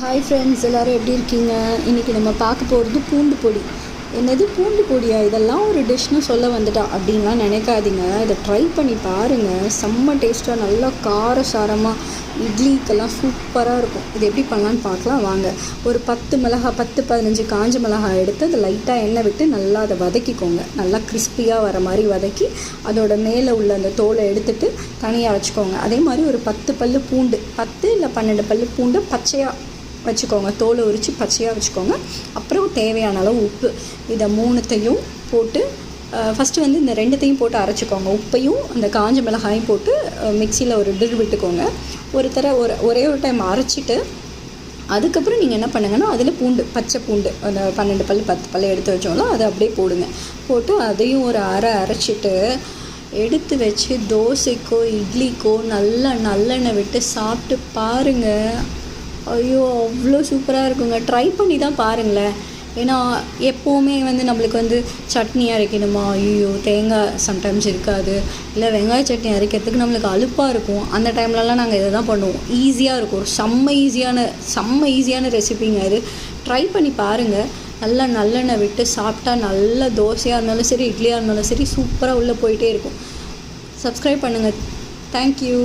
Hi friends, எல்லோரும் எப்படி இருக்கீங்க? இன்றைக்கி நம்ம பார்க்க போகிறது பூண்டு பொடி. என்னது பூண்டு பொடியா? இதெல்லாம் ஒரு டிஷ்னு சொல்ல வந்துட்டா அப்படின்லாம் நினைக்காதீங்க. இதை ட்ரை பண்ணி பாருங்கள். செம்ம டேஸ்ட்டாக, நல்லா காரசாரமாக, இட்லிக்கெல்லாம் சூப்பராக இருக்கும். இது எப்படி பண்ணலான்னு பார்க்கலாம் வாங்க. ஒரு 10-15 காஞ்ச மிளகாய் எடுத்து அதை லைட்டாக எண்ணெய் விட்டு நல்லா அதை வதக்கிக்கோங்க. நல்லா கிறிஸ்பியாக வர மாதிரி வதக்கி அதோட மேலே உள்ள அந்த தோலை எடுத்துகிட்டு தனியாக வச்சுக்கோங்க. அதே மாதிரி ஒரு 10 பல் பூண்டு, 10 இல்லை 12 பல் பூண்டு பச்சையாக வச்சுக்கோங்க. தோலை உரித்து பச்சையாக வச்சுக்கோங்க. அப்புறம் தேவையான அளவு உப்பு. இதை 3த்தையும் போட்டு ஃபஸ்ட்டு வந்து இந்த 2த்தையும் போட்டு அரைச்சிக்கோங்க. உப்பையும் அந்த காஞ்ச மிளகாயும் போட்டு மிக்சியில் ஒரு டிர் விட்டுக்கோங்க. ஒரே ஒரு டைம் அரைச்சிட்டு அதுக்கப்புறம் நீங்கள் என்ன பண்ணுங்கன்னா அதில் பூண்டு, பச்சை பூண்டு, அந்த 12 பல் 10 பல் எடுத்து வச்சோம்ல அதை அப்படியே போடுங்க. போட்டு அதையும் ஒரு அரைச்சிட்டு எடுத்து வச்சு தோசைக்கோ இட்லிக்கோ நல்லா நல்லெண்ணெய் விட்டு சாப்பிட்டு பாருங்கள். ஐயோ, அவ்வளோ சூப்பராக இருக்குங்க. ட்ரை பண்ணி தான் பாருங்களேன். ஏன்னா எப்போவுமே வந்து நம்மளுக்கு வந்து சட்னி அரைக்கணுமா, ஐயோ தேங்காய் சம்டைம்ஸ் இருக்காது, இல்லை வெங்காய சட்னி அரைக்கிறதுக்கு நம்மளுக்கு அலுப்பாக இருக்கும். அந்த டைம்லலாம் நாங்கள் இதை தான் பண்ணுவோம். ஈஸியாக இருக்கும். செம்ம ஈஸியான ரெசிபிங்க இது. ட்ரை பண்ணி பாருங்கள். நல்லா நல்லெண்ணெய் விட்டு சாப்பிட்டா நல்ல தோசையாக இருந்தாலும் சரி, இட்லியாக இருந்தாலும் சரி, சூப்பராக உள்ளே போயிட்டே இருக்கும். சப்ஸ்கிரைப் பண்ணுங்கள். தேங்க்யூ.